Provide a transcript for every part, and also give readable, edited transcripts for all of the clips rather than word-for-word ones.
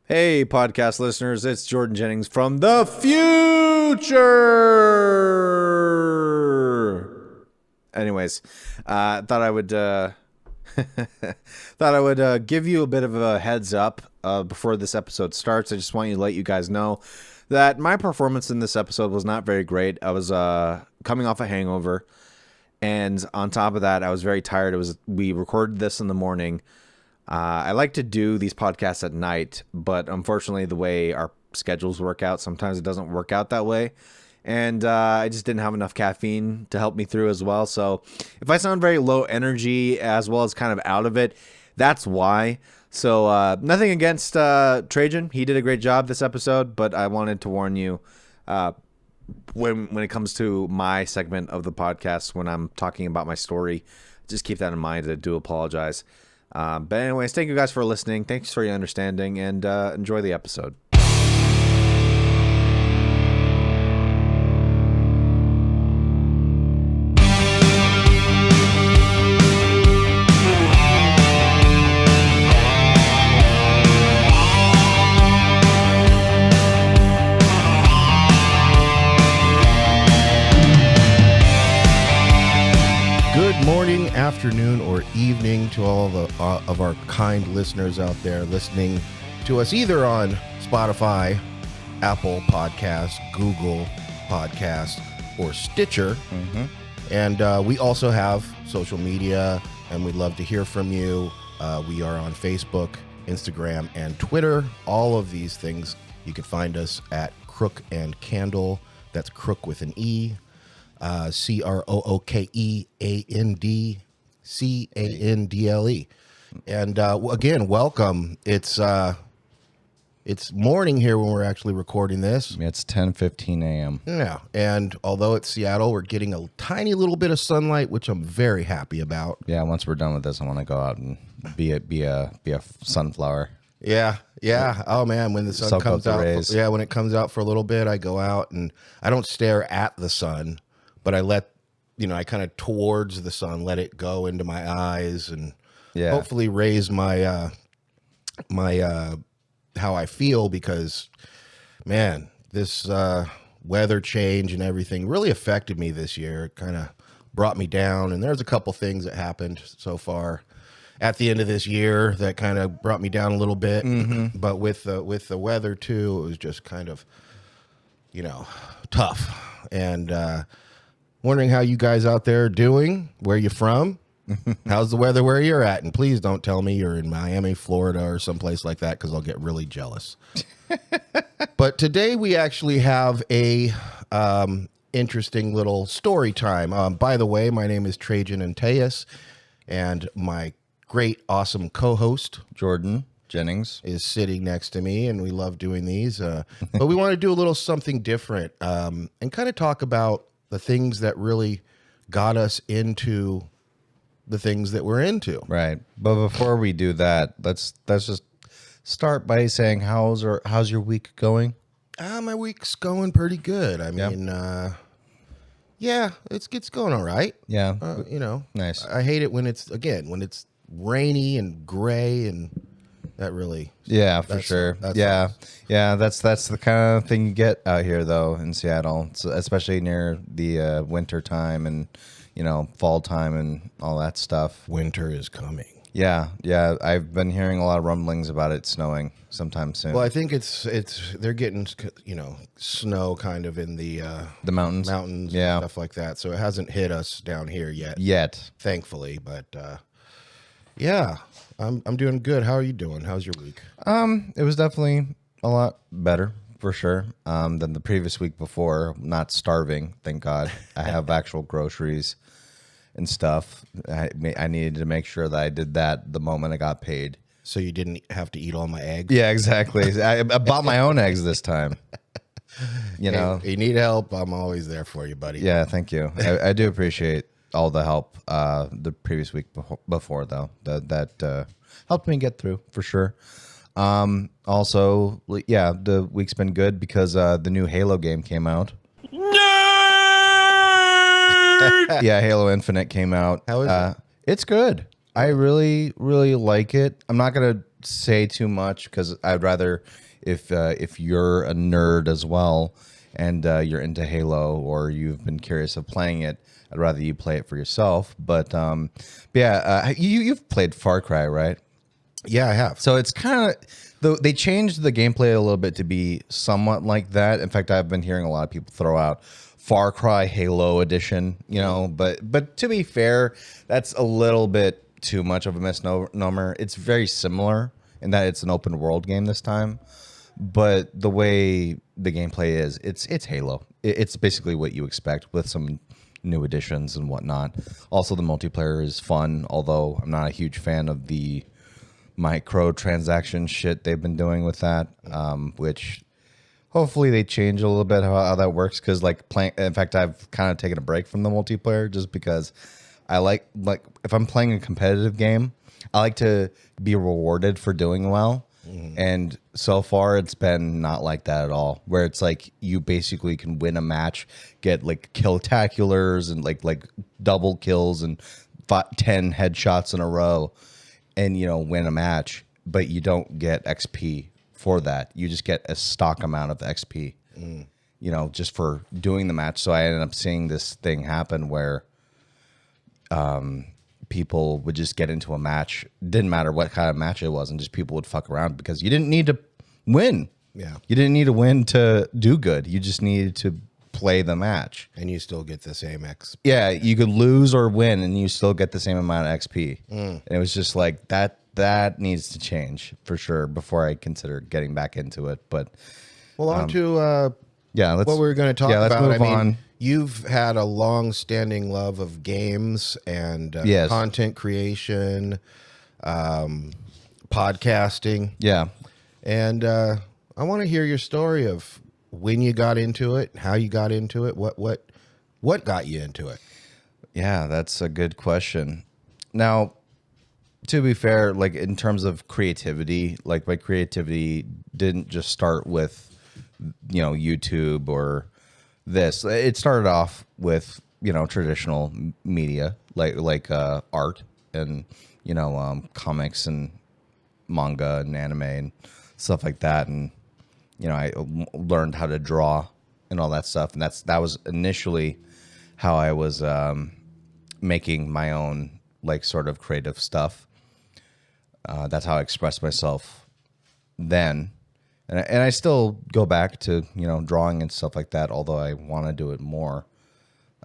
Hey, podcast listeners, it's Jordan Jennings from the future. Anyways, thought I would give you a bit of a heads up before this episode starts. I just want to let you guys know that my performance in this episode was not very great. I was coming off a hangover, and on top of that, I was very tired. We recorded this in the morning. I like to do these podcasts at night, but unfortunately the way our schedules work out, sometimes it doesn't work out that way. And I just didn't have enough caffeine to help me through as well. So if I sound very low energy as well as kind of out of it, that's why. So nothing against Trejen. He did a great job this episode, but I wanted to warn you when it comes to my segment of the podcast, when I'm talking about my story, just keep that in mind. I do apologize. But anyways, thank you guys for listening. Thanks for your understanding, and enjoy the episode. Afternoon or evening to all of our kind listeners out there listening to us either on Spotify, Apple Podcasts, Google Podcasts, or Stitcher. And we also have social media, and we'd love to hear from you. We are on Facebook, Instagram, and Twitter. All of these things, you can find us at Crooke and Candle. That's Crooke with an E. CROOKEANDCANDLE. And again, welcome. It's morning here when we're actually recording this. It's 10:15 a.m. Yeah, and although it's Seattle, we're getting a tiny little bit of sunlight, which I'm very happy about. Yeah, once we're done with this, I want to go out and be a sunflower. Yeah. Oh man, when the sun comes out, when it comes out for a little bit, I go out and I don't stare at the sun, but I I kind of towards the sun, let it go into my eyes, and hopefully raise my how I feel, because man, this weather change and everything really affected me this year. It kind of brought me down, and there's a couple things that happened so far at the end of this year that kind of brought me down a little bit. But with the weather too, it was just kind of tough. And wondering how you guys out there are doing, where you from, how's the weather where you're at, and please don't tell me you're in Miami, Florida, or someplace like that, because I'll get really jealous. But today we actually have a interesting little story time. By the way, my name is Trejen and Jordan, and my great, awesome co-host Jordan Jennings is sitting next to me, and we love doing these. But we want to do a little something different, and kind of talk about the things that really got us into the things that we're into. Right. But before we do that, let's just start by saying how's your week going? My week's going pretty good. I mean, it's going all right. Yeah. Nice. I hate it when it's rainy and gray, and that really. Yeah, for sure. Yeah, that's the kind of thing you get out here, though, in Seattle, so especially near the winter time and fall time and all that stuff. Winter is coming. Yeah. I've been hearing a lot of rumblings about it snowing sometime soon. Well, I think they're getting snow kind of in the mountains, and stuff like that. So it hasn't hit us down here yet, thankfully. But yeah. I'm doing good. How are you doing? How's your week? It was definitely a lot better for sure than the previous week before. Not starving, thank God. I have actual groceries and stuff. I needed to make sure that I did that the moment I got paid. So you didn't have to eat all my eggs? Yeah, exactly. I bought my own eggs this time. If you need help, I'm always there for you, buddy. Yeah, thank you. I do appreciate all the help the previous week before, though. That helped me get through, for sure. Also, the week's been good because the new Halo game came out. Yeah, Halo Infinite came out. How is it? It's good. I really, really like it. I'm not going to say too much because I'd rather if you're a nerd as well and you're into Halo or you've been curious of playing it, I'd rather you play it for yourself. But yeah, you've played Far Cry, right? Yeah, I have. So it's kind of they changed the gameplay a little bit to be somewhat like that. In fact, I've been hearing a lot of people throw out Far Cry Halo Edition, but to be fair, that's a little bit too much of a misnomer. It's very similar in that it's an open world game this time, but the way the gameplay is, it's Halo. It's basically what you expect with some new additions and whatnot. Also, the multiplayer is fun, although I'm not a huge fan of the microtransaction shit they've been doing with that, which hopefully they change a little bit how that works. Because in fact, I've kind of taken a break from the multiplayer just because I like if I'm playing a competitive game, I like to be rewarded for doing well. And so far, it's been not like that at all. Where it's like you basically can win a match, get like kill-taculars and like double kills and 10 headshots in a row, and win a match, but you don't get XP for that. You just get a stock amount of XP, just for doing the match. So I ended up seeing this thing happen where people would just get into a match. Didn't matter what kind of match it was, and just people would fuck around because you didn't need to win. Yeah. You didn't need to win to do good. You just needed to play the match. And you still get the same XP. Yeah, you could lose or win, and you still get the same amount of XP. And it was just like that needs to change for sure before I consider getting back into it. But well, on to what we're going to talk about. Let's move on. You've had a long-standing love of games and Yes. content creation, podcasting. Yeah. And I want to hear your story of when you got into it, how you got into it, what got you into it. Yeah, that's a good question. Now, to be fair, like in terms of creativity, like my creativity didn't just start with, YouTube or this. It started off with, traditional media, like art and, comics and manga and anime and stuff like that. And, I learned how to draw and all that stuff. And that was initially how I was making my own, like, sort of creative stuff. That's how I expressed myself then. And I still go back to, drawing and stuff like that, although I want to do it more.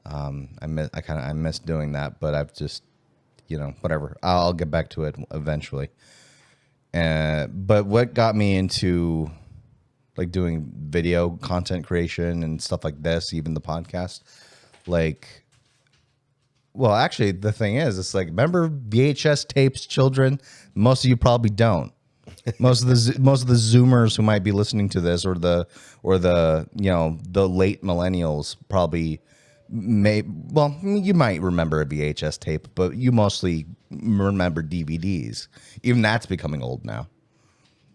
I miss doing that, but I've just, whatever. I'll get back to it eventually. But what got me into like doing video content creation and stuff like this, even the podcast, well, actually, the thing is, it's like, remember VHS tapes, children? Most of you probably don't. Most of the Zoomers who might be listening to this, or the late millennials probably you might remember a VHS tape, but you mostly remember DVDs. Even that's becoming old now.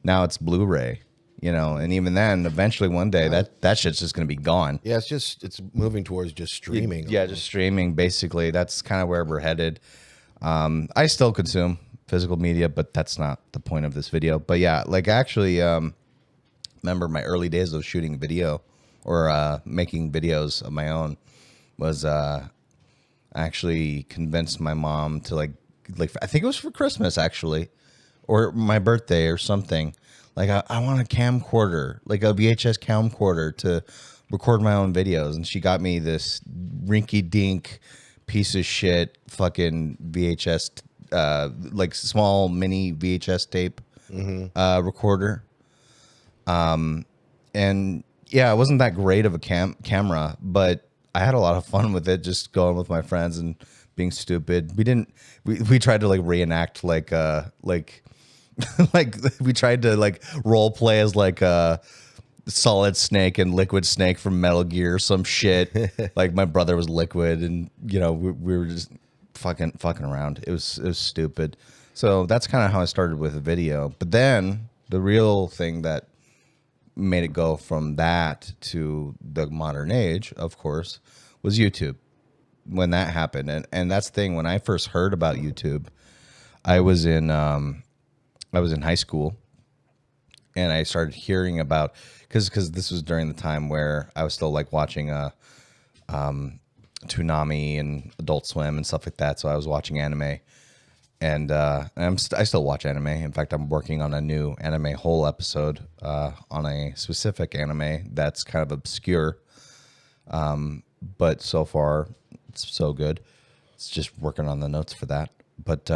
Now it's Blu-ray, and even then, eventually one day that shit's just gonna be gone. Yeah, it's moving towards just streaming. Yeah, just streaming. Basically, that's kind of where we're headed. I still consume physical media, but that's not the point of this video. But yeah, like actually, remember my early days of shooting video or making videos of my own was actually convinced my mom to like I think it was for Christmas actually, or my birthday or something. Like I want a camcorder, like a VHS camcorder to record my own videos, and she got me this rinky-dink piece of shit fucking VHS, like small mini VHS tape recorder. And yeah, it wasn't that great of a camera, but I had a lot of fun with it, just going with my friends and being stupid. We tried to like reenact like like we tried to like role play as like Solid Snake and Liquid Snake from Metal Gear, some shit. Like my brother was Liquid, and we were just fucking around. It was stupid. So that's kind of how I started with a video. But then the real thing that made it go from that to the modern age, of course, was YouTube. When that happened, and that's the thing. When I first heard about YouTube, I was in I was in high school, and I started hearing about because this was during the time where I was still like watching Toonami and Adult Swim and stuff like that. So I was watching anime, and I still watch anime. In fact, I'm working on a new anime whole episode on a specific anime that's kind of obscure, but so far it's so good. It's just working on the notes for that. But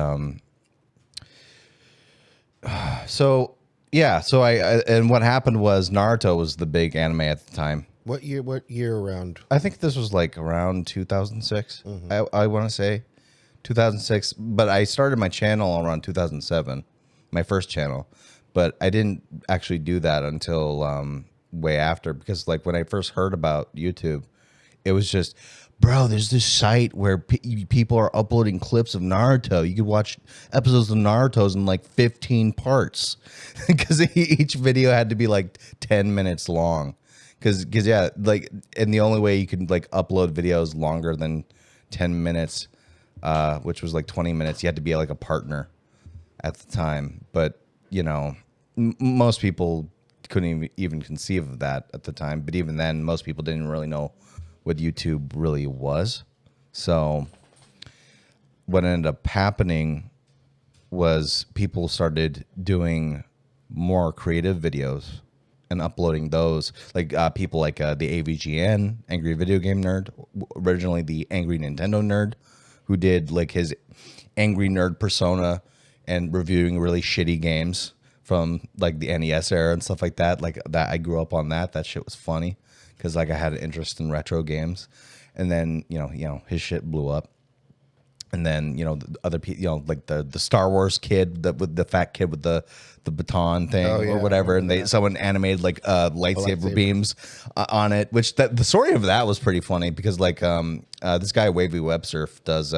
so yeah, so I and what happened was Naruto was the big anime at the time. What year around? I think this was like around 2006. I want to say 2006, but I started my channel around 2007, my first channel, but I didn't actually do that until way after, because like when I first heard about YouTube, it was just, bro, there's this site where people are uploading clips of Naruto. You could watch episodes of Naruto's in like 15 parts because each video had to be like 10 minutes long. Because yeah, like, and the only way you could like upload videos longer than 10 minutes, which was like 20 minutes, you had to be like a partner at the time. But, you know, most people couldn't even conceive of that at the time. But even then, most people didn't really know what YouTube really was. So what ended up happening was people started doing more creative videos and uploading those, like people like the AVGN, Angry Video Game Nerd, originally the Angry Nintendo Nerd, who did like his angry nerd persona and reviewing really shitty games from like the NES era and stuff like that. Like that, I grew up on that. That shit was funny because like I had an interest in retro games, and then you know his shit blew up. And then, you know, the other people, you know, like the Star Wars kid, with the fat kid with the baton thing or whatever. And someone animated like lightsaber beams on it, which the story of that was pretty funny because like this guy, Wavy Websurf, does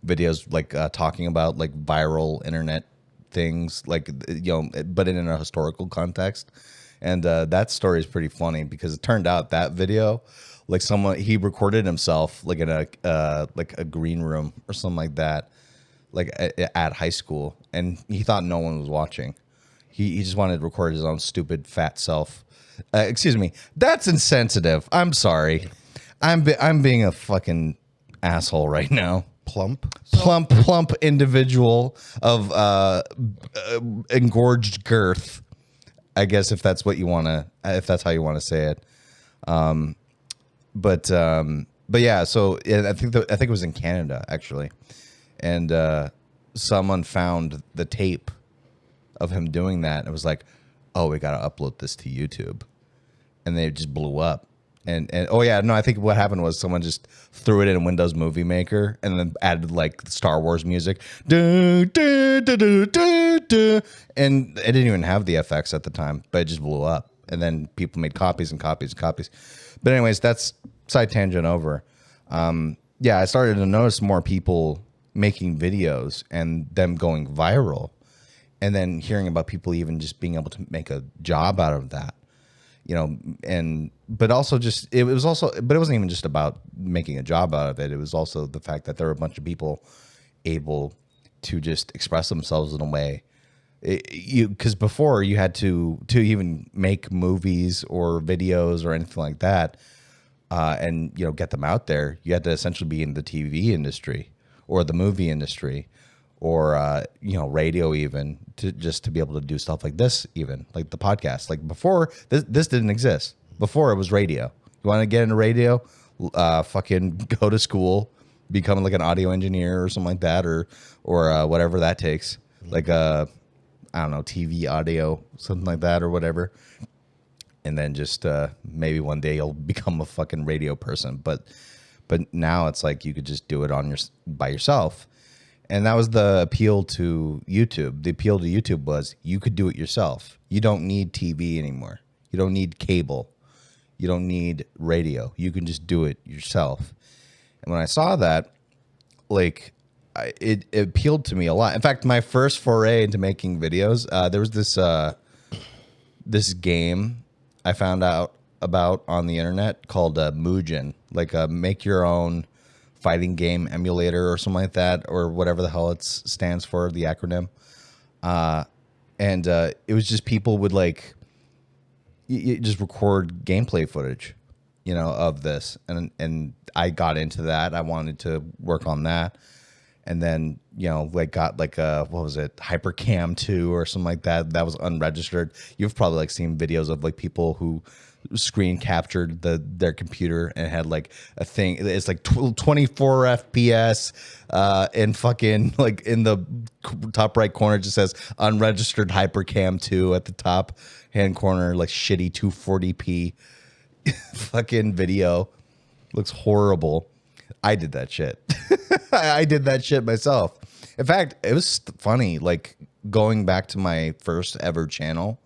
videos like talking about like viral internet things, like, you know, but in a historical context. And that story is pretty funny because it turned out that video, like he recorded himself like in a green room or something like that, like at high school, and he thought no one was watching. He just wanted to record his own stupid fat self. Excuse me, that's insensitive. I'm sorry. I'm being a fucking asshole right now. Plump Individual of engorged girth, I guess, if that's what you want to, if that's how you want to say it. But yeah, so I think it was in Canada actually, and someone found the tape of him doing that. And it was like, oh, we got to upload this to YouTube, and they just blew up. And oh yeah, no, I think what happened was someone just threw it in Windows Movie Maker and then added like Star Wars music, and it didn't even have the effects at the time, but it just blew up. And then people made copies and copies and copies. But anyways, that's side tangent over. Yeah, I started to notice more people making videos and them going viral, and then hearing about people even just being able to make a job out of that. You know, but it wasn't even just about making a job out of it. It was also the fact that there were a bunch of people able to just express themselves in a way. Because before you had to even make movies or videos or anything like that, and you know, get them out there, you had to essentially be in the TV industry or the movie industry, or you know, radio, even to be able to do stuff like this, even like the podcast. Like before, this didn't exist. Before it was radio. You want to get into radio? Fucking go to school, become like an audio engineer or something like that, or whatever that takes. Like I don't know, TV, audio, something like that, or whatever. And then just maybe one day you'll become a fucking radio person. But now it's like you could just do it by yourself. And that was the appeal to YouTube. The appeal to YouTube was you could do it yourself. You don't need TV anymore. You don't need cable. You don't need radio. You can just do it yourself. And when I saw that, like, it appealed to me a lot. In fact, my first foray into making videos, there was this game I found out about on the internet called Mugen, like a make your own fighting game emulator or something like that, or whatever the hell it stands for, the acronym. and it was just people would like you just record gameplay footage, of this, and I got into that. I wanted to work on that, and then like got like what was it, Hypercam 2 or something like that. That was unregistered. You've probably like seen videos of like people who screen captured their computer and had like a thing. It's like 24 FPS, and fucking like in the top right corner it just says unregistered Hypercam 2 at the top hand corner, like shitty 240p fucking video. Looks horrible. I did that shit. I did that shit myself. In fact, it was funny, like going back to my first ever channel,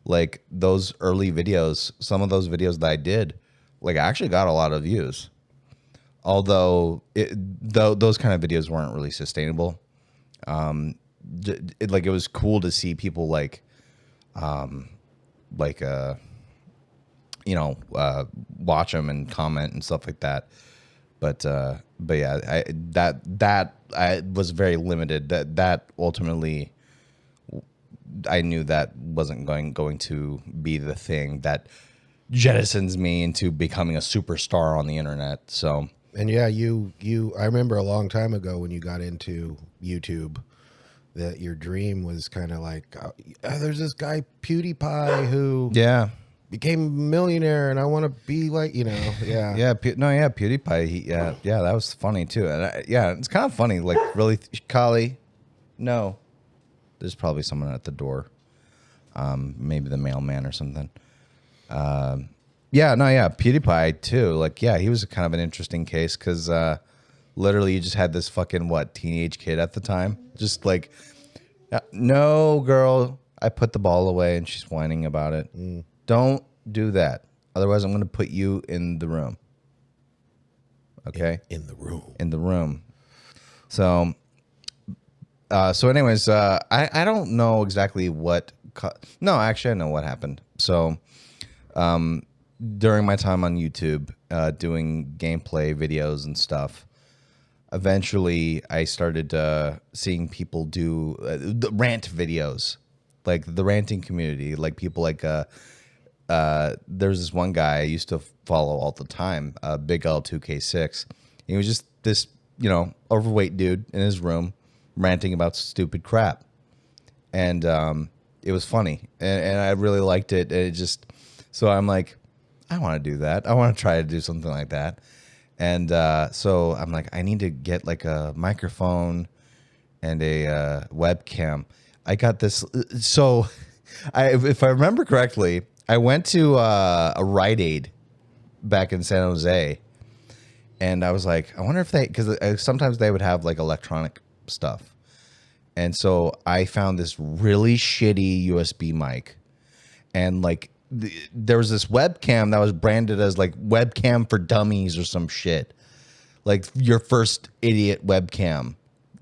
like those early videos, some of those videos that I did, like I actually got a lot of views. Although those kind of videos weren't really sustainable. It was cool to see people watch them and comment and stuff like that. But yeah, I was very limited. That ultimately, I knew that wasn't going to be the thing that jettisons me into becoming a superstar on the internet. So, and yeah, I remember a long time ago when you got into YouTube, that your dream was kind of like, there's this guy PewDiePie who became a millionaire, and I want to be like, PewDiePie. That was funny too. And it's kind of funny, like really, Kali. No, there's probably someone at the door, maybe the mailman or something. PewDiePie too. Like, he was kind of an interesting case because literally you just had this fucking teenage kid at the time, just like, no girl, I put the ball away, and she's whining about it. Don't do that. Otherwise, I'm going to put you in the room. Okay? In the room. In the room. So anyways, I don't know exactly what... No, actually, I know what happened. So during my time on YouTube, doing gameplay videos and stuff, eventually I started seeing people do the rant videos, like the ranting community, like people like... there's this one guy I used to follow all the time, Big L2K6. He was just this, overweight dude in his room ranting about stupid crap. And it was funny. And I really liked it. And so I'm like, I want to do that. I want to try to do something like that. And so I'm like, I need to get like a microphone and a webcam. I got this. So if I remember correctly, I went to a Rite Aid back in San Jose, and I was like, I wonder if because sometimes they would have like electronic stuff. And so I found this really shitty USB mic, and like there was this webcam that was branded as like webcam for dummies or some shit, like your first idiot webcam,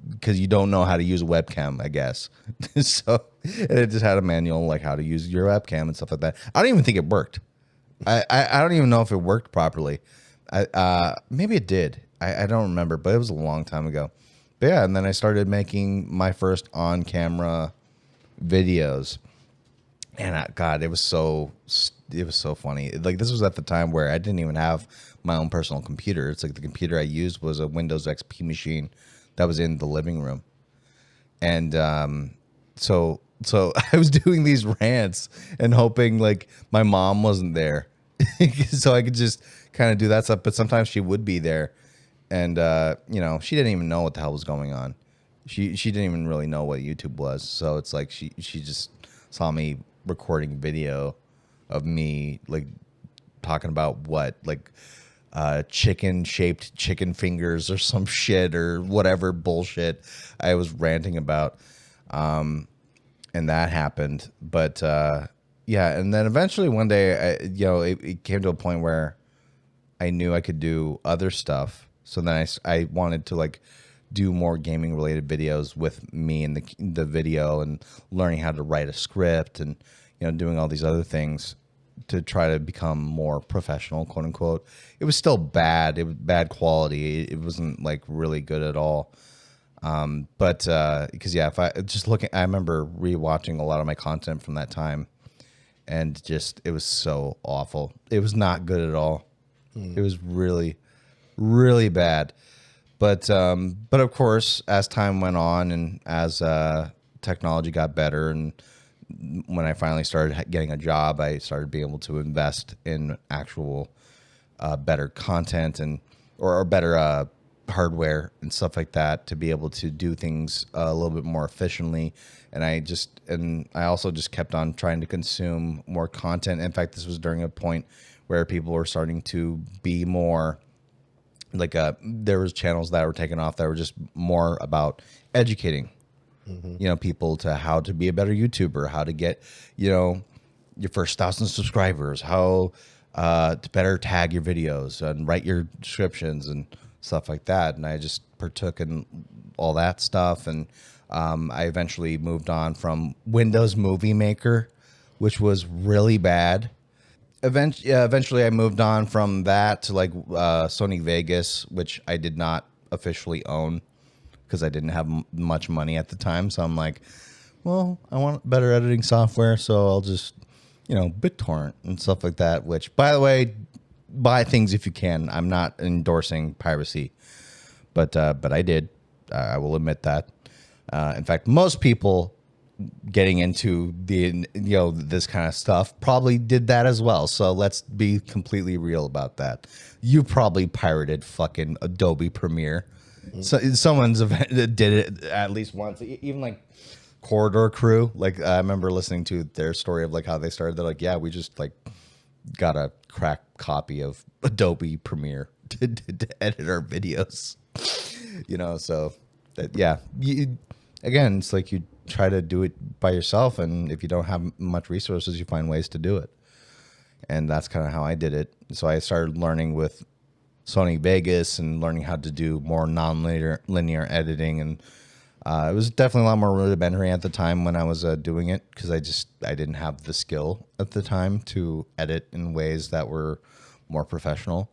because you don't know how to use a webcam, I guess. So and it just had a manual like how to use your webcam and stuff like that. I don't even think it worked. I don't even know if it worked properly. Maybe it did. I don't remember, but it was a long time ago. But yeah, and then I started making my first on-camera videos, and God, it was so funny. Like this was at the time where I didn't even have my own personal computer. It's like the computer I used was a Windows XP machine that was in the living room. And so I was doing these rants and hoping like my mom wasn't there so I could just kind of do that stuff. But sometimes she would be there, and she didn't even know what the hell was going on. She didn't even really know what YouTube was. So it's like she just saw me recording video of me like talking about chicken-shaped chicken fingers or some shit or whatever bullshit I was ranting about. And that happened. But and then eventually one day, it came to a point where I knew I could do other stuff. So then I wanted to like do more gaming related videos with me in the video, and learning how to write a script, and doing all these other things to try to become more professional, quote unquote. It was still bad. It was bad quality. It wasn't like really good at all. But because if I just looking, I remember rewatching a lot of my content from that time, and just it was so awful. It was not good at all. It was really, really bad. But of course, as time went on and as technology got better, and when I finally started getting a job, I started being able to invest in actual better content and or better hardware and stuff like that to be able to do things a little bit more efficiently. And I also just kept on trying to consume more content. In fact, this was during a point where people were starting to be more like there was channels that were taken off that were just more about educating people to how to be a better YouTuber, how to get your first 1,000 subscribers, how to better tag your videos and write your descriptions and stuff like that. And I just partook in all that stuff. And I eventually moved on from Windows Movie Maker, which was really bad. Eventually, I moved on from that to like Sony Vegas, which I did not officially own because I didn't have much money at the time. So I'm like, well, I want better editing software, so I'll just, BitTorrent and stuff like that. Which, by the way, buy things if you can. I'm not endorsing piracy, but I did. I will admit that. In fact, most people getting into this kind of stuff probably did that as well. So let's be completely real about that. You probably pirated fucking Adobe Premiere. So someone's did it at least once. Even like Corridor Crew. Like I remember listening to their story of like how they started. They're like, yeah, we just like got a crack copy of Adobe Premiere to edit our videos. So that, yeah. Again, it's like you try to do it by yourself, and if you don't have much resources, you find ways to do it. And that's kind of how I did it. So I started learning with Sony Vegas and learning how to do more linear editing, and it was definitely a lot more rudimentary at the time when I was doing it because I didn't have the skill at the time to edit in ways that were more professional.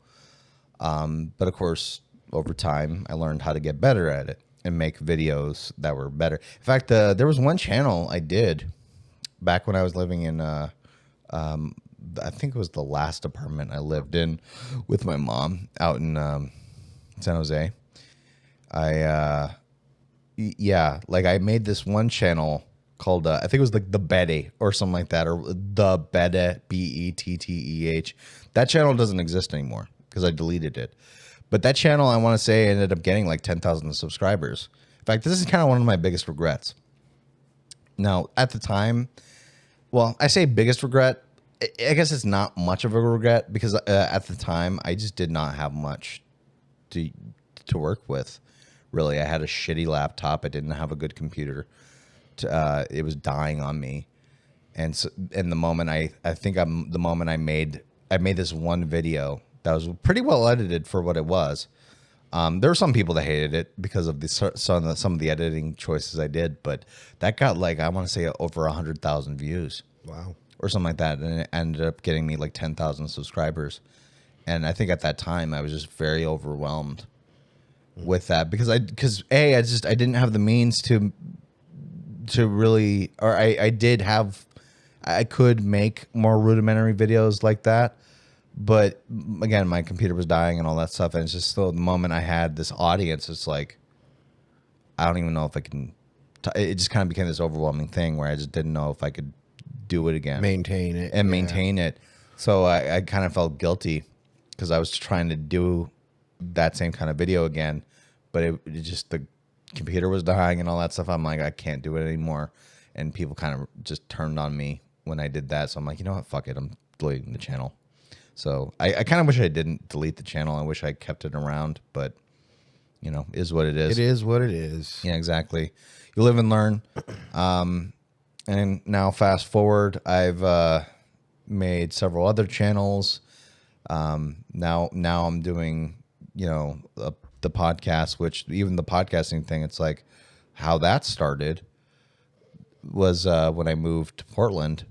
But of course, over time, I learned how to get better at it and make videos that were better. In fact, there was one channel I did back when I was living in, I think it was the last apartment I lived in with my mom out in San Jose. I made this one channel called, I think it was like the Bede or something like that, or the Bede, Betteh. That channel doesn't exist anymore because I deleted it. But that channel, I want to say, ended up getting like 10,000 subscribers. In fact, this is kind of one of my biggest regrets. Now, at the time, well, I say biggest regret. I guess it's not much of a regret because at the time, I just did not have much to work with. Really, I had a shitty laptop. I didn't have a good computer. It was dying on me. And so, the moment I made this one video that was pretty well edited for what it was. There were some people that hated it because of some of the editing choices I did, but that got like, I want to say over 100,000 views. Wow. Or something like that. And it ended up getting me like 10,000 subscribers. And I think at that time I was just very overwhelmed with that because I didn't have the means to really, or I could make more rudimentary videos like that. But again, my computer was dying and all that stuff. And it's just the moment I had this audience, it's like, I don't even know if I can, it just kind of became this overwhelming thing where I just didn't know if I could do it again. Maintain it. So I kind of felt guilty because I was trying to do that same kind of video again. But it just, the computer was dying and all that stuff. I'm like, I can't do it anymore. And people kind of just turned on me when I did that. So I'm like, you know what? Fuck it. I'm deleting the channel. So I kind of wish I didn't delete the channel. I wish I kept it around, but is what it is. It is what it is. Yeah, exactly. You live and learn. And now fast forward, I've made several other channels. Now I'm doing, the podcast, which even the podcasting thing, it's like how that started was when I moved to Portland,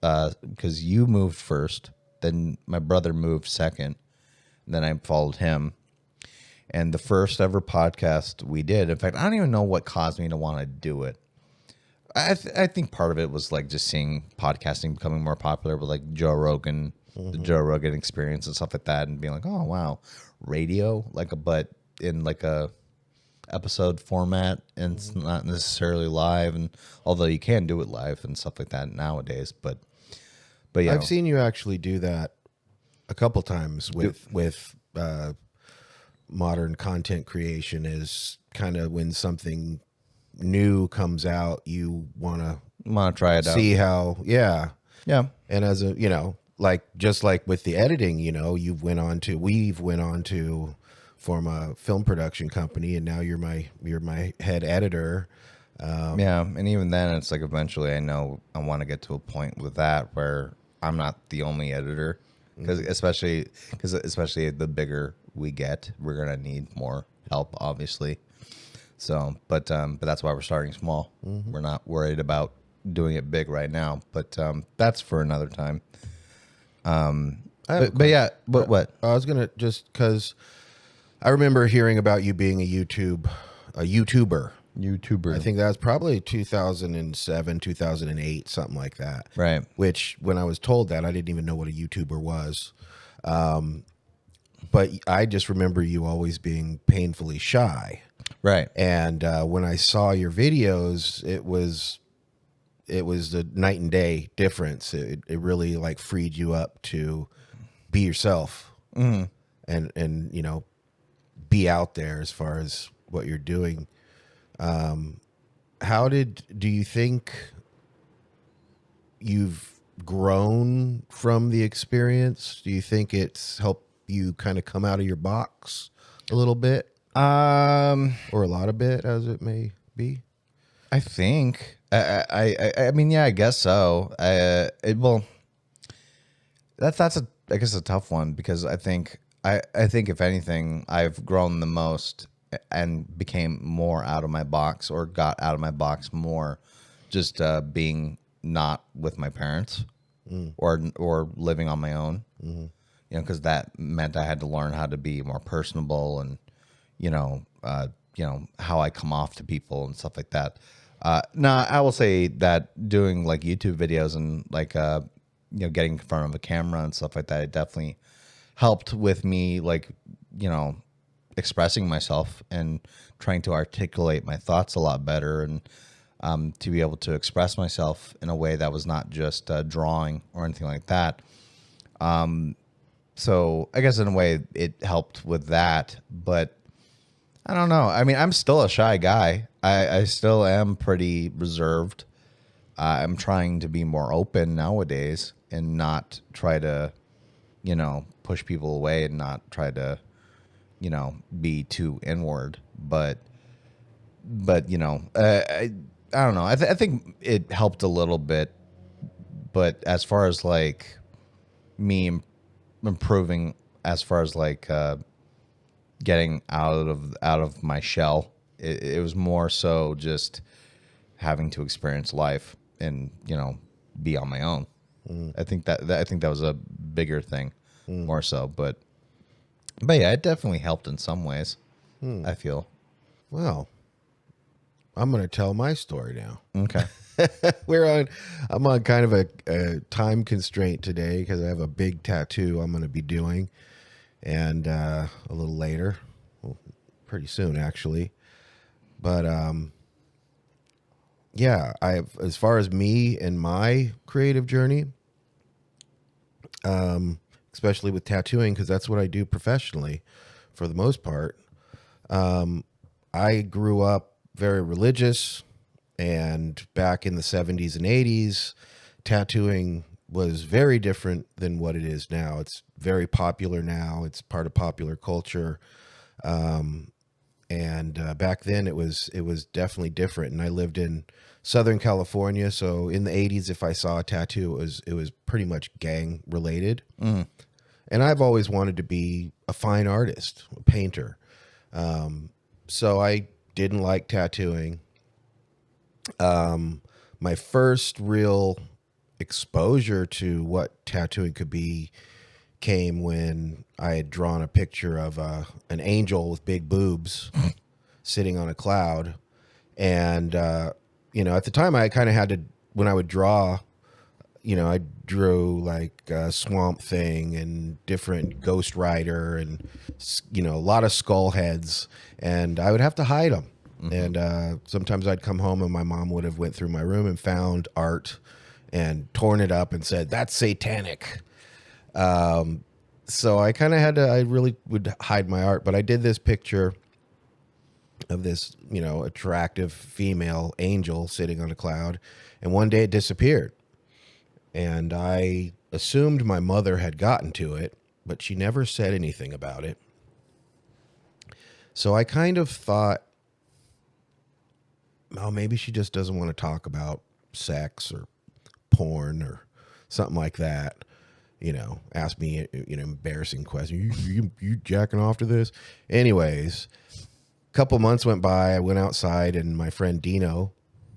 because you moved first. Then my brother moved second. Then I followed him. And the first ever podcast we did, in fact, I don't even know what caused me to want to do it. I think part of it was like just seeing podcasting becoming more popular with like Joe Rogan, the Joe Rogan experience and stuff like that, and being like, oh wow, radio, but in like a episode format, and it's not necessarily live. And although you can do it live and stuff like that nowadays, but yeah, I've seen you actually do that a couple times with modern content creation. Is kind of when something new comes out, you want to try it out. see how, yeah. Yeah. And as a, like just like with the editing, we've went on to form a film production company, and now you're my head editor. Yeah, and even then, it's like eventually I know I want to get to a point with that where I'm not the only editor, because especially the bigger we get, we're gonna need more help, obviously. So, but that's why we're starting small. We're not worried about doing it big right now, but that's for another time. But yeah, but what? I was gonna, just because I remember hearing about you being a YouTuber. I think that was probably 2007, 2008, something like that. Right. Which, when I was told that, I didn't even know what a YouTuber was. But I just remember you always being painfully shy. Right. And when I saw your videos, it was the night and day difference. It really like freed you up to be yourself, and be out there as far as what you're doing. Do you think you've grown from the experience? Do you think it's helped you kind of come out of your box a little bit? Or a lot of bit, as it may be? I think. I mean, yeah, I guess so. That's I guess a tough one, because I think if anything, I've grown the most and became more out of my box, or got out of my box more, just being not with my parents, or living on my own. Because that meant I had to learn how to be more personable, and how I come off to people and stuff like that. Now, I will say that doing like YouTube videos and like getting in front of a camera and stuff like that, it definitely helped with me, like expressing myself and trying to articulate my thoughts a lot better, and to be able to express myself in a way that was not just drawing or anything like that. So I guess in a way it helped with that, but I don't know. I mean, I'm still a shy guy. I still am pretty reserved. I'm trying to be more open nowadays, and not try to, push people away, and not try to, be too inward. But I don't know. I think it helped a little bit, but as far as like me improving, as far as like getting out of my shell, it was more so just having to experience life and be on my own. I think that was a bigger thing, more so, but yeah, it definitely helped in some ways. I feel. Well, I'm going to tell my story now. Okay. I'm on kind of a time constraint today, because I have a big tattoo I'm going to be doing, and a little later, well, pretty soon actually. But yeah, as far as me and my creative journey, especially with tattooing, because that's what I do professionally for the most part. I grew up very religious, and back in the 70s and 80s, tattooing was very different than what it is now. It's very popular now. It's part of popular culture. And back then it was definitely different. And I lived in Southern California, so in the 80s, if I saw a tattoo, it was pretty much gang related. And I've always wanted to be a fine artist, a painter. So I didn't like tattooing. My first real exposure to what tattooing could be came when I had drawn a picture of an angel with big boobs sitting on a cloud. And, at the time I kind of had to, when I would draw, I drew like Swamp Thing and different Ghost Rider and, a lot of skull heads, and I would have to hide them. Mm-hmm. And sometimes I'd come home and my mom would have went through my room and found art and torn it up and said, "That's satanic." So I kind of I really would hide my art, but I did this picture of this, attractive female angel sitting on a cloud, and one day it disappeared. And I assumed my mother had gotten to it, but she never said anything about it. So I kind of thought, oh, maybe she just doesn't want to talk about sex or porn or something like that. Ask me, embarrassing questions. You jacking off to this? Anyways, a couple months went by. I went outside, and my friend Dino,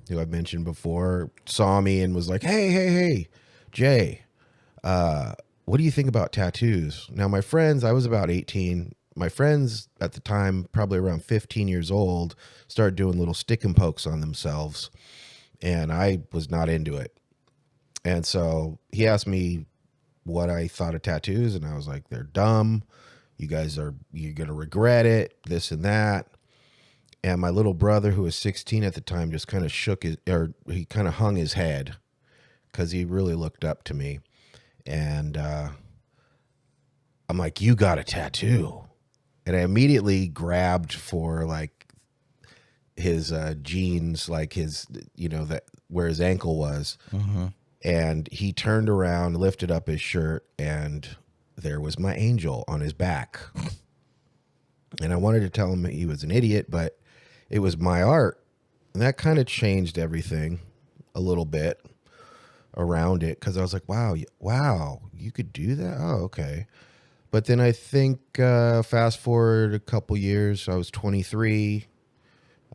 who I've mentioned before, saw me and was like, hey, Jay, what do you think about tattoos? Now, my friends, I was about 18. My friends at the time, probably around 15 years old, started doing little stick and pokes on themselves, and I was not into it. And so he asked me what I thought of tattoos, and I was like, they're dumb. You're going to regret it, this and that. And my little brother, who was 16 at the time, just kind of he kind of hung his head because he really looked up to me. And I'm like, you got a tattoo. And I immediately grabbed for like his jeans, like his, that where his ankle was. Mm-hmm. And he turned around, lifted up his shirt, and there was my angel on his back. And I wanted to tell him he was an idiot, but it was my art. And that kind of changed everything a little bit around it, because I was like, wow, you could do that? Oh, okay. But then I think fast forward a couple years, I was 23.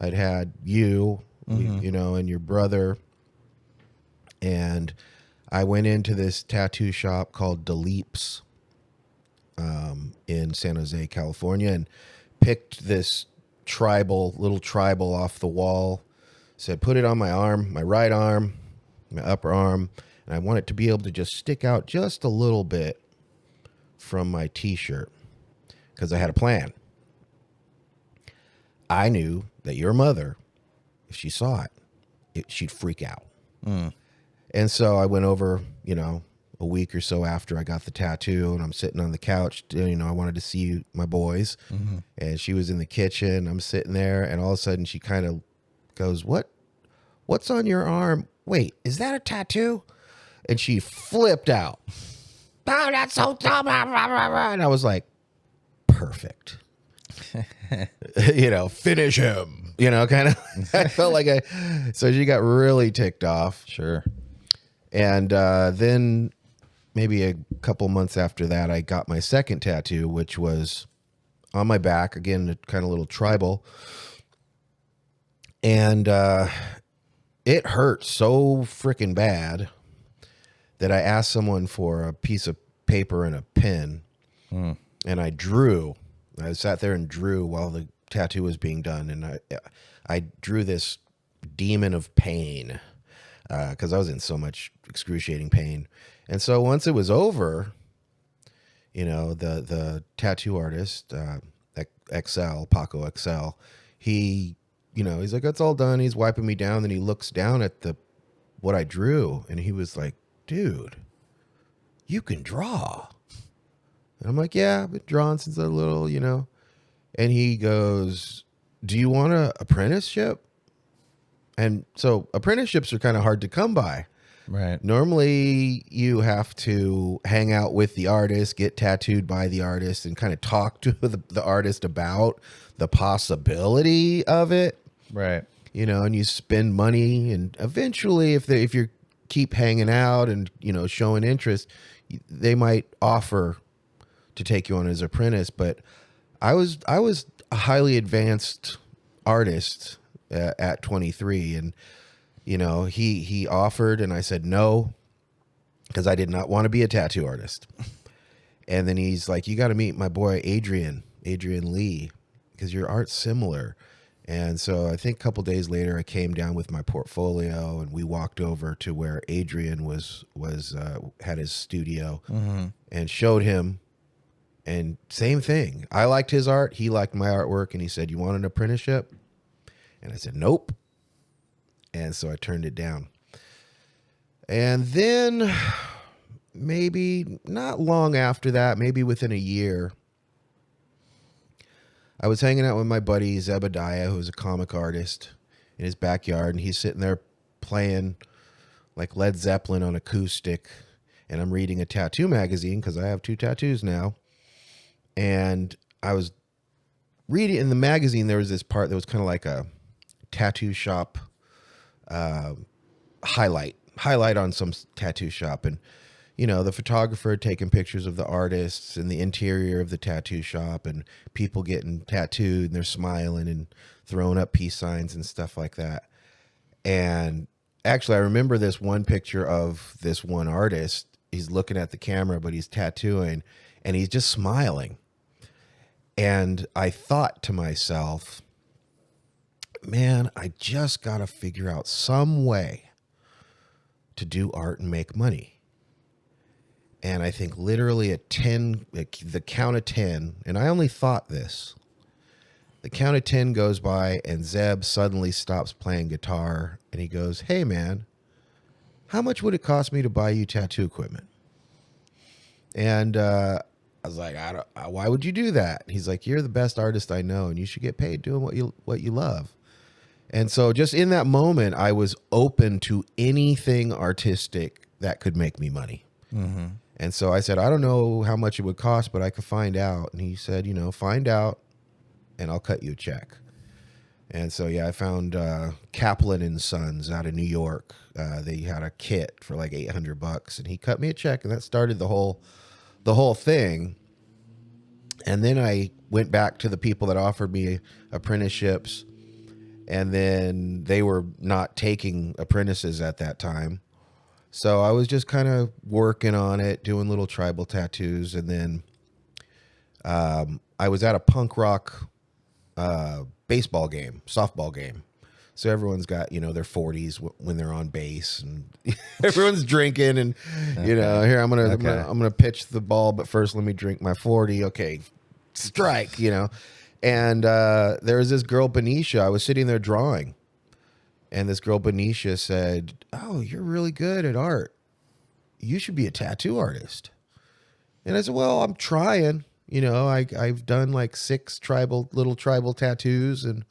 I'd had you, mm-hmm. And your brother. And I went into this tattoo shop called Deleeps in San Jose, California, and picked this little tribal off the wall. Said, put it on my arm, my right arm, my upper arm, and I want it to be able to just stick out just a little bit from my t-shirt, because I had a plan. I knew that your mother, if she saw it, she'd freak out. Mm. And so I went over, a week or so after I got the tattoo, and I'm sitting on the couch. I wanted to see my boys, mm-hmm. and she was in the kitchen. I'm sitting there, and all of a sudden she kind of goes, "What's on your arm? Wait, is that a tattoo?" And she flipped out. "Oh, that's so dumb." And I was like, perfect. Finish him. Kind of. I felt like so she got really ticked off. Sure. And then maybe a couple months after that, I got my second tattoo, which was on my back. Again, kind of a little tribal. And it hurt so freaking bad that I asked someone for a piece of paper and a pen. And I drew. I sat there and drew while the tattoo was being done. And I drew this demon of pain. Because I was in so much excruciating pain. And so once it was over, the tattoo artist, Paco XL, he's like, that's all done. He's wiping me down. Then he looks down at what I drew, and he was like, dude, you can draw. And I'm like, yeah, I've been drawing since I was little, And he goes, do you want an apprenticeship? And so apprenticeships are kind of hard to come by. Right. Normally you have to hang out with the artist, get tattooed by the artist, and kind of talk to the artist about the possibility of it. Right. And you spend money, and eventually if you keep hanging out and, showing interest, they might offer to take you on as apprentice. But I was a highly advanced artist at 23, and he offered, and I said no, because I did not want to be a tattoo artist. And then he's like, you got to meet my boy Adrian Lee, because your art's similar. And so I think a couple days later, I came down with my portfolio, and we walked over to where Adrian was had his studio, and showed him. And same thing. I liked his art. He liked my artwork. And he said, you want an apprenticeship? And I said, nope. And so I turned it down. And then maybe not long after that, maybe within a year, I was hanging out with my buddy Zebediah, who's a comic artist, in his backyard. And he's sitting there playing like Led Zeppelin on acoustic. And I'm reading a tattoo magazine because I have 2 tattoos now. And I was reading in the magazine, there was this part that was kind of like a tattoo shop highlight on some tattoo shop. And, you know, the photographer had taken pictures of the artists and the interior of the tattoo shop and people getting tattooed, and they're smiling and throwing up peace signs and stuff like that. And actually, I remember this one picture of this one artist. He's looking at the camera, but he's tattooing, and he's just smiling. And I thought to myself, man, I just got to figure out some way to do art and make money. And I think literally at 10, the count of 10, and I only thought this, the count of 10 goes by, and Zeb suddenly stops playing guitar, and he goes, hey, man, how much would it cost me to buy you tattoo equipment? And I was like, why would you do that? He's like, you're the best artist I know, and you should get paid doing what you love. And so just in that moment, I was open to anything artistic that could make me money. Mm-hmm. And so I said, I don't know how much it would cost, but I could find out. And he said, you know, find out and I'll cut you a check. And so, yeah, I found Kaplan and Sons out of New York. They had a kit for like $800, and he cut me a check, and that started the whole thing. And then I went back to the people that offered me apprenticeships, and then they were not taking apprentices at that time. So I was just kind of working on it, doing little tribal tattoos. And then I was at a punk rock baseball game, softball game. So everyone's got, you know, their 40s when they're on base, and everyone's drinking, and you know, here I'm gonna pitch the ball, but first let me drink my 40. Okay, strike, you know. And there was this girl, Benicia. I was sitting there drawing, and this girl, Benicia, said, "Oh, you're really good at art. You should be a tattoo artist." And I said, "Well, I'm trying. You know, I've done like 6 little tribal tattoos, and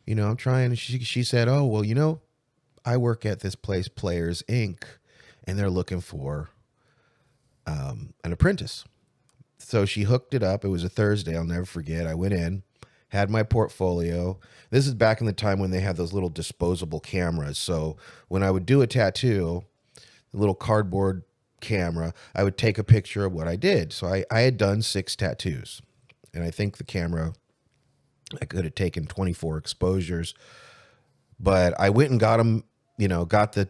you know, I'm trying." And she said, "Oh, well, you know, I work at this place, Players Inc., and they're looking for an apprentice." So she hooked it up. It was a Thursday. I'll never forget. I went in, had my portfolio. This is back in the time when they had those little disposable cameras. So when I would do a tattoo, a little cardboard camera, I would take a picture of what I did. So I had done 6 tattoos, and I think the camera, I could have taken 24 exposures, but I went and got them, you know, got the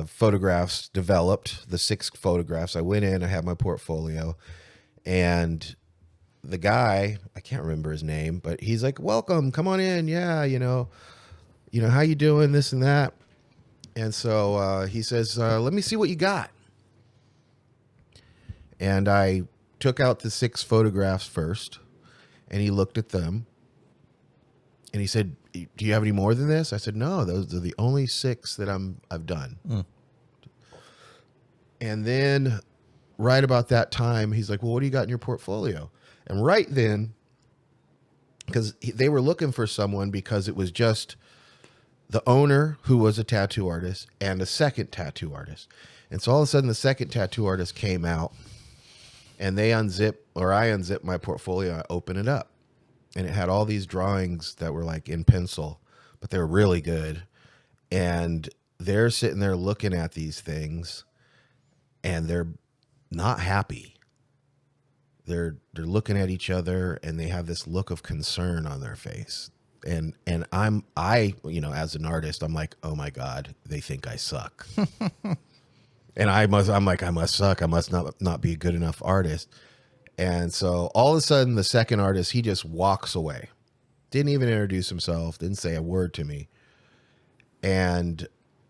photographs developed, the 6 photographs. I went in, I had my portfolio, and the guy, I can't remember his name, but he's like, "Welcome, come on in. Yeah, you know, how you doing, this and that." And so he says, "Let me see what you got." And I took out the 6 photographs first, and he looked at them, and he said, "Do you have any more than this?" I said, "No, those are the only 6 that I've done." Mm. And then right about that time, he's like, "Well, what do you got in your portfolio?" And right then, because they were looking for someone, because it was just the owner, who was a tattoo artist, and a second tattoo artist. And so all of a sudden, the second tattoo artist came out, and I unzipped my portfolio. I opened it up, and it had all these drawings that were like in pencil, but they were really good. And they're sitting there looking at these things, and they're not happy. They're looking at each other, and they have this look of concern on their face. And I, you know, as an artist, I'm like, oh my God, they think I suck. And I'm like, I must suck. I must not be a good enough artist. And so all of a sudden, the second artist, he just walks away. Didn't even introduce himself. Didn't say a word to me. And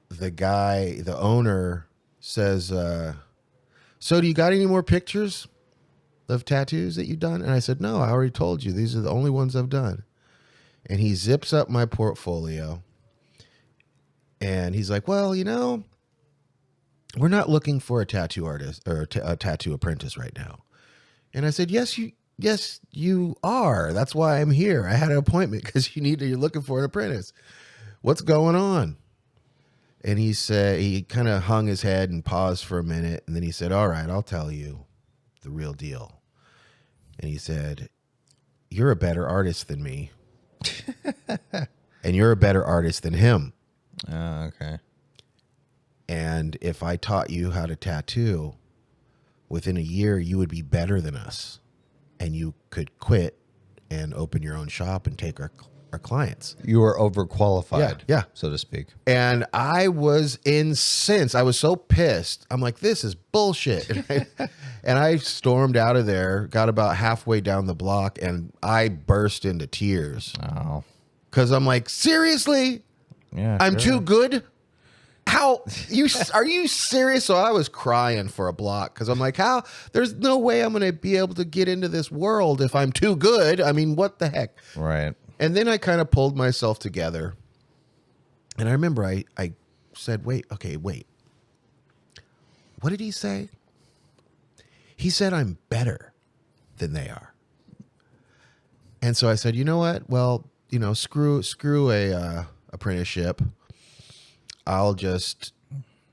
the owner says, so do you got any more pictures of tattoos that you've done? And I said, no, I already told you. These are the only ones I've done. And he zips up my portfolio. And he's like, well, we're not looking for a tattoo artist or a tattoo apprentice right now. And I said, yes, you are. That's why I'm here. I had an appointment because you're looking for an apprentice. What's going on? And he said, he kind of hung his head and paused for a minute. And then he said, all right, I'll tell you the real deal. And he said, you're a better artist than me. And you're a better artist than him. Oh, okay. And if I taught you how to tattoo, within a year, you would be better than us. And you could quit and open your own shop and take our clients. You were overqualified, yeah, so to speak. And I was incensed. I was so pissed. I'm like, this is bullshit. And I stormed out of there, got about halfway down the block, and I burst into tears. Oh. Because I'm like, seriously? Yeah, I'm sure. too good? Are you serious? So I was crying for a block because I'm like, how? There's no way I'm going to be able to get into this world if I'm too good. I mean, what the heck? Right. And then I kind of pulled myself together. And I remember I said, wait. What did he say? He said, I'm better than they are. And so I said, you know what? Well, screw a apprenticeship. I'll just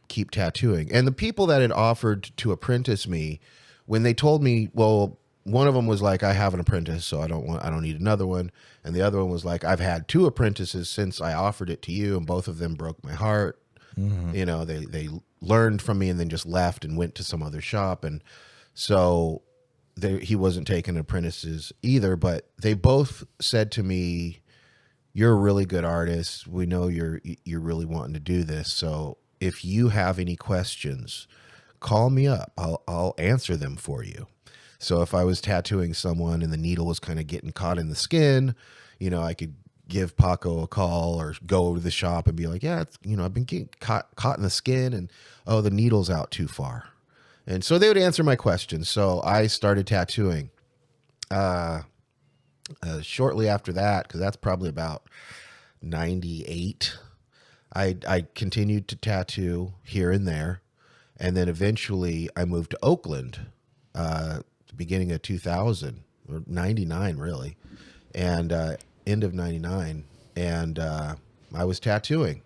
keep tattooing. And the people that had offered to apprentice me, when they told me, well, one of them was like, I have an apprentice, so I don't need another one. And the other one was like, I've had 2 apprentices since I offered it to you, and both of them broke my heart. Mm-hmm. They learned from me and then just left and went to some other shop. And so he wasn't taking apprentices either, but they both said to me, you're a really good artist. We know you're really wanting to do this. So if you have any questions, call me up. I'll answer them for you. So if I was tattooing someone and the needle was kind of getting caught in the skin, I could give Paco a call or go over to the shop and be like, yeah, I've been getting caught in the skin and, oh, the needle's out too far. And so they would answer my questions. So I started tattooing. Shortly after that, because that's probably about 98, I continued to tattoo here and there. And then eventually I moved to Oakland, beginning of 2000, or 99 really, and end of 99. And I was tattooing.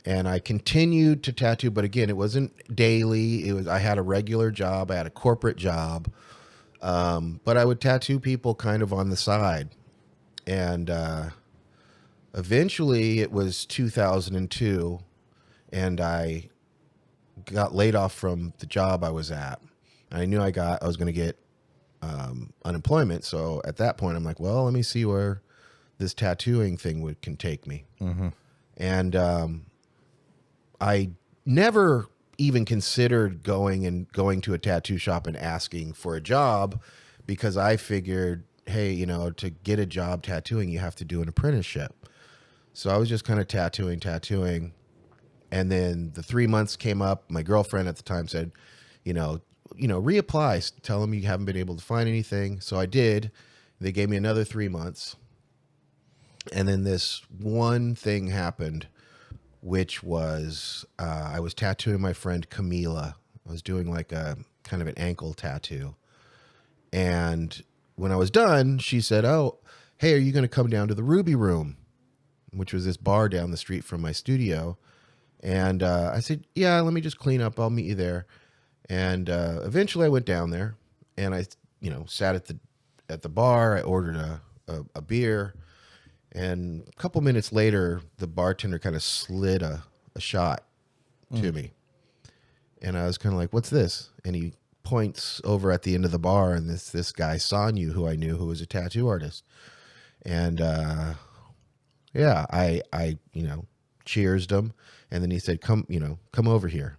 And I continued to tattoo, but again, it wasn't daily. I had a regular job. I had a corporate job. But I would tattoo people kind of on the side. And eventually it was 2002, and I got laid off from the job I was at. I knew I was going to get unemployment. So at that point, I'm like, well, let me see where this tattooing thing can take me. Mm-hmm. And I never even considered going to a tattoo shop and asking for a job, because I figured, hey, to get a job tattooing, you have to do an apprenticeship. So I was just kind of tattooing. And then the 3 months came up. My girlfriend at the time said, reapply, tell them you haven't been able to find anything. So I did. They gave me another 3 months. And then this one thing happened, which was I was tattooing my friend Camila. I was doing like a kind of an ankle tattoo. And when I was done, she said, oh, hey, are you going to come down to the Ruby Room, which was this bar down the street from my studio? And I said, yeah, let me just clean up. I'll meet you there. And eventually I went down there, and I, sat at the bar. I ordered a beer. And a couple minutes later, the bartender kind of slid a shot to me. And I was kind of like, what's this? And he points over at the end of the bar, and this guy, Sanyu, who I knew, who was a tattoo artist. And I cheersed him. And then he said, come over here.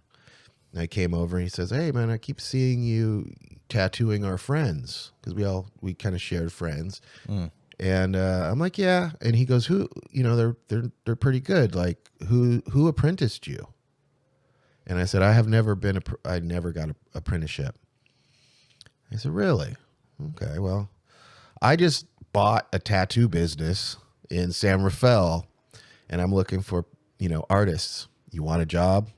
I came over and he says, "Hey man, I keep seeing you tattooing our friends because we kind of shared friends." And I'm like, "Yeah." And he goes, "Who? You know, they're pretty good. Like, who apprenticed you?" And I said, "I never got an apprenticeship." He said, "Really? Okay, well, I just bought a tattoo business in San Rafael, and I'm looking for, artists. You want a job?"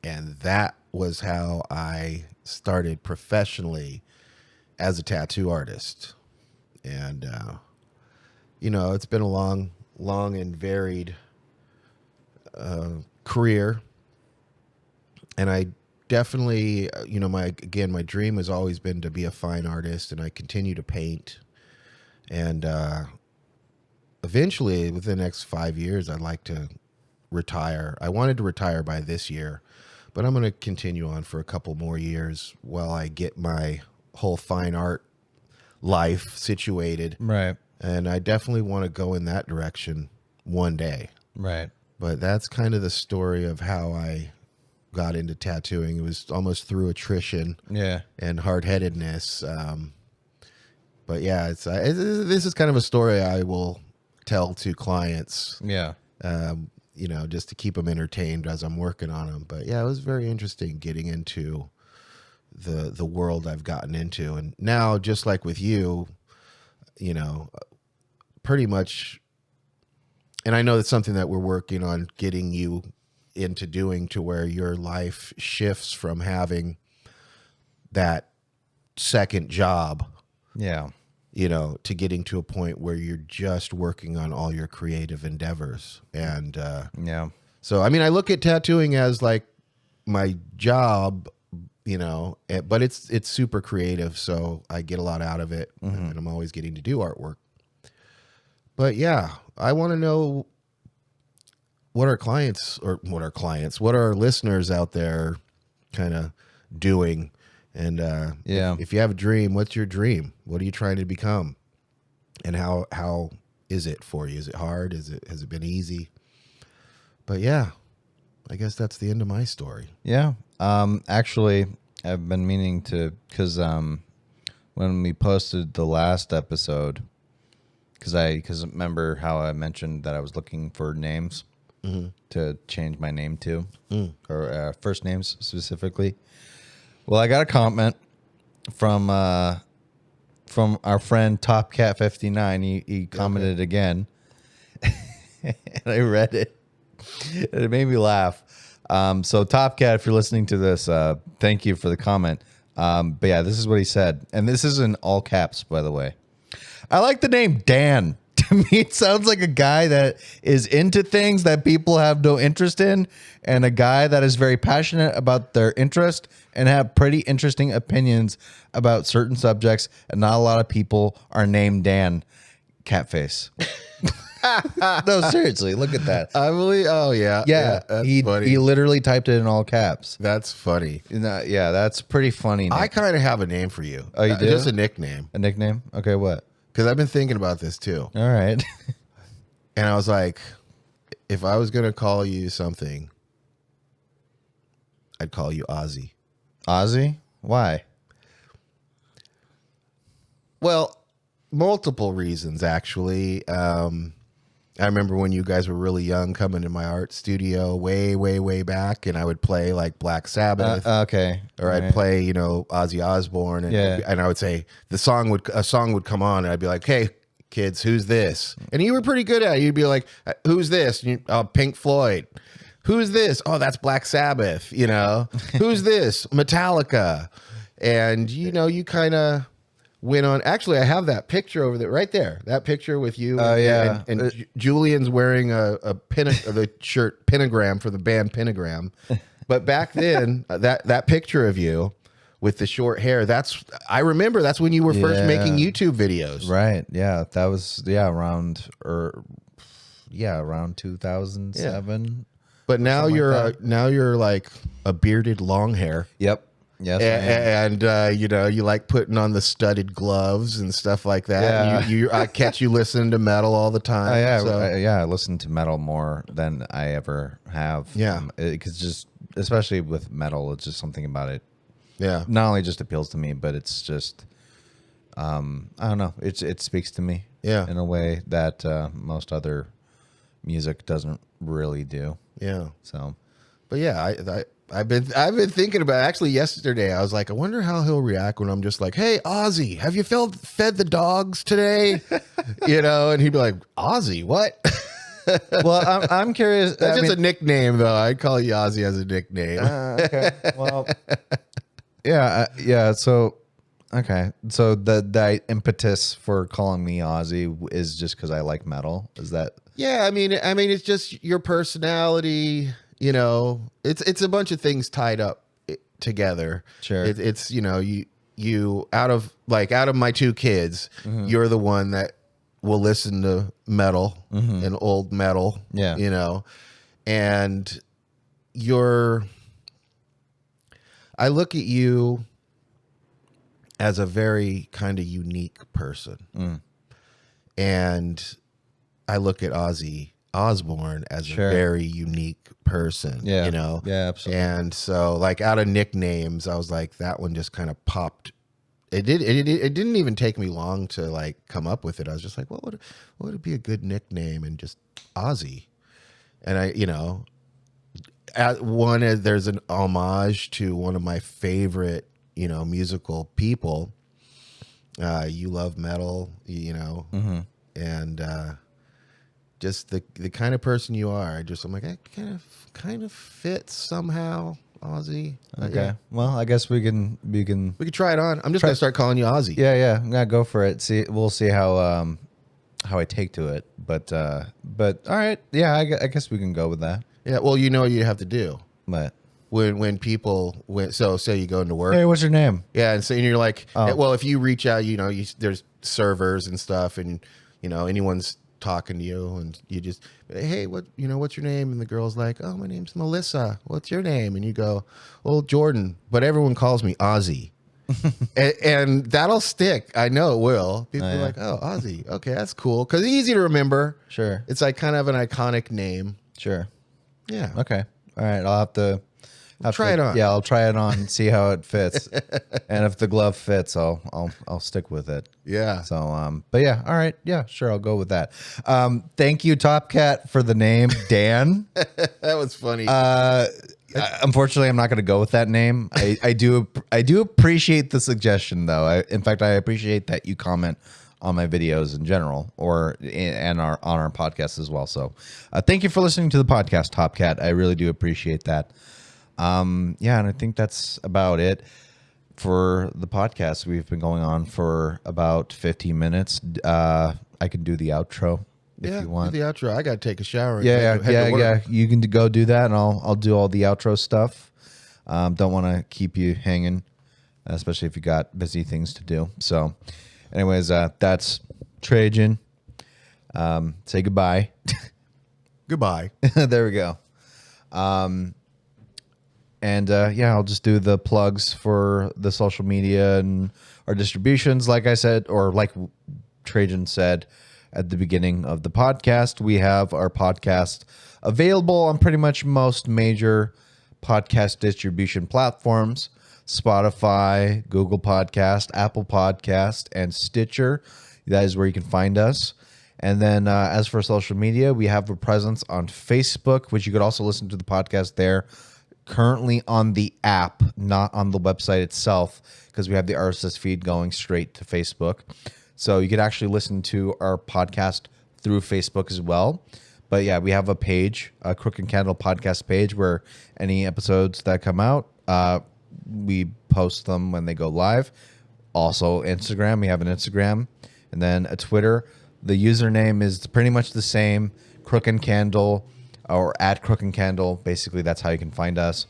And that was how I started professionally as a tattoo artist. And, it's been a long and varied career. And I definitely, my dream has always been to be a fine artist, and I continue to paint. And eventually, within the next 5 years, I'd like to retire. I wanted to retire by this year, but I'm going to continue on for a couple more years while I get my whole fine art life situated. Right. And I definitely want to go in that direction one day. Right. But that's kind of the story of how I got into tattooing. It was almost through attrition and hard-headedness. But yeah, this is kind of a story I will tell to clients. Yeah. Just to keep them entertained as I'm working on them. But yeah, it was very interesting getting into the world I've gotten into. And now, just like with you, pretty much, and I know that's something that we're working on getting you into doing, to where your life shifts from having that second job, to getting to a point where you're just working on all your creative endeavors. And so, I mean, I look at tattooing as like my job, but it's super creative, so I get a lot out of it, and I'm always getting to do artwork. But yeah, I want to know what our listeners out there kind of doing. And if you have a dream, what's your dream? What are you trying to become? And how is it for you? Is it hard? Has it been easy? But yeah, I guess that's the end of my story. Yeah. Actually, I've been meaning to, because when we posted the last episode, because remember how I mentioned that I was looking for names to change my name to, or first names specifically. Well, I got a comment from our friend TopCat59. He commented again, and I read it, and it made me laugh. So TopCat, if you're listening to this, thank you for the comment. But yeah, this is what he said, and this is in all caps, by the way. I like the name Dan. To me, it sounds like a guy that is into things that people have no interest in, and a guy that is very passionate about their interest and have pretty interesting opinions about certain subjects. And not a lot of people are named Dan. Catface. No, seriously, look at that. I believe. Oh yeah, yeah. He literally typed it in all caps. That's funny. Yeah, that's pretty funny. I kind of have a name for you. Oh, you do? Just a nickname. A nickname? Okay, what? Because I've been thinking about this too. All right. And I was like, if I was going to call you something, I'd call you Ozzy. Ozzy? Why? Well, multiple reasons, actually. I remember when you guys were really young coming to my art studio way back, and I would play like Black Sabbath. Okay. Or I'd play, Ozzy Osbourne, and I would say a song would come on, and I'd be like, "Hey, kids, who's this?" And you were pretty good at it. You'd be like, "Who's this?" Pink Floyd. Who's this? Oh, that's Black Sabbath. Who's this? Metallica. And you kind of went on. Actually, I have that picture over there, right there. That picture with you. And Julian's wearing the shirt Pentagram for the band Pentagram. But back then, that picture of you with the short hair, I remember that's when you were first making YouTube videos. Right. Yeah. That was around 2007. But now you're like a bearded long hair. Yep. Yes, I and you like putting on the studded gloves and stuff like that. Yeah. I catch you listening to metal all the time. I listen to metal more than I ever have. Yeah. Because just, especially with metal, it's just something about it. Yeah. Not only just appeals to me, but it's just, I don't know. It speaks to me. Yeah. In a way that most other music doesn't really do. Yeah. So, but yeah, I've been thinking about it. Actually yesterday. I was like, I wonder how he'll react when I'm just like, "Hey, Ozzy, have you fed the dogs today?" And he'd be like, "Ozzy, what?" well, I'm curious. That's just a nickname, though. I'd call you Ozzy as a nickname. Okay. Well, yeah. So, okay. So the impetus for calling me Ozzy is just because I like metal. Is that? Yeah, I mean, it's just your personality. It's a bunch of things tied up together. Sure. It's you out of my two kids, you're the one that will listen to metal and old metal. Yeah. And I look at you as a very kind of unique person. And I look at Ozzy Osbourne as a very unique person. Yeah. Yeah, absolutely. And so, out of nicknames, I was like, that one just kind of popped. It didn't even take me long to come up with it. I was just like, what would be a good nickname? And just Ozzy. And there's an homage to one of my favorite, musical people. You love metal, and just the kind of person you are. I'm like, I kind of fits somehow, Ozzy. Okay. Yeah. Well, I guess we can. We could try it on. I'm just gonna start calling you Ozzy. Yeah. Go for it. We'll see how I take to it. But all right. Yeah, I guess we can go with that. Yeah. Well, you know what you have to do. But when people so say you go into work. Hey, what's your name? Yeah, and so you're like, well, if you reach out, there's servers and stuff, and anyone's talking to you, and you just, hey, what's your name? And the girl's like, oh, my name's Melissa. What's your name? And you go, well, Jordan, but everyone calls me Ozzy. and that'll stick. I know it will. People are like, oh, Ozzy. Okay, that's cool. Because it's easy to remember. Sure. It's like kind of an iconic name. Sure. Yeah. Okay. All right. I'll have to try it on. Yeah, I'll try it on and see how it fits. And if the glove fits, I'll stick with it. Yeah. So but yeah, all right. Yeah, sure, I'll go with that. Thank you, Top Cat, for the name, Dan. That was funny. Unfortunately, I'm not going to go with that name. I do appreciate the suggestion, though. In fact, I appreciate that you comment on my videos in general, and on our podcast as well. So, thank you for listening to the podcast, Top Cat. I really do appreciate that. And I think that's about it for the podcast. We've been going on for about 15 minutes. I can do the outro. If you want do the outro. I got to take a shower. Yeah. You can go do that, and I'll do all the outro stuff. Don't want to keep you hanging, especially if you got busy things to do. So, anyways, that's Trejen. Say goodbye. Goodbye. There we go. And I'll just do the plugs for the social media and our distributions. Like I said, or like Trejen said at the beginning of the podcast, we have our podcast available on pretty much most major podcast distribution platforms: Spotify, Google Podcast, Apple Podcast, and Stitcher. That is where you can find us. And then as for social media, we have a presence on Facebook, which you could also listen to the podcast there. Currently on the app, not on the website itself, because we have the RSS feed going straight to Facebook. So you could actually listen to our podcast through Facebook as well. But yeah, we have a page, a Crooke Candle podcast page, where any episodes that come out, we post them when they go live. Also Instagram, we have an Instagram, and then a Twitter. The username is pretty much the same, Crooke Candle, or at Crooke Candle. Basically, that's how you can find us.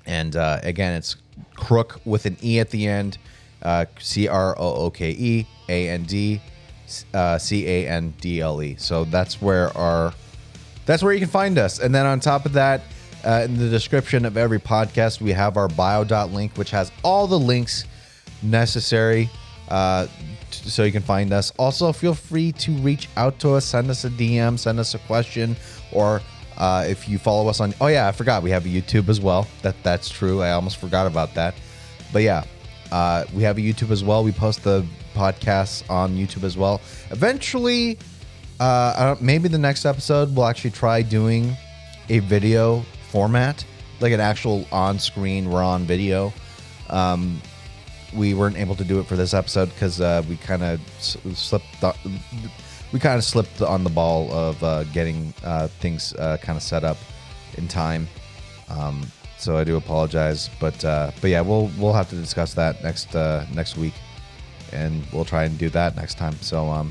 And again, it's Crooke with an E at the end, CROOKE AND CANDLE. So that's where you can find us. And then on top of that, In the description of every podcast, we have our bio.link, which has all the links necessary so you can find us. Also, feel free to reach out to us, send us a DM, send us a question, or if you follow us on... Oh, yeah, I forgot. We have a YouTube as well. That's true. I almost forgot about that. But yeah, we have a YouTube as well. We post the podcasts on YouTube as well. Eventually, maybe the next episode, we'll actually try doing a video format, like an actual on-screen raw video. We weren't able to do it for this episode because we kind of slipped on the ball of getting things kind of set up in time. So I do apologize, but yeah, we'll have to discuss that next week, and we'll try and do that next time. So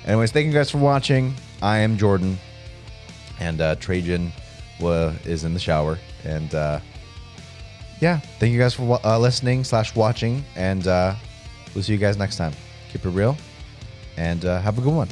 anyways, thank you guys for watching. I am Jordan, and Trejen is in the shower, and yeah, thank you guys for listening / watching, and we'll see you guys next time. Keep it real, and have a good one.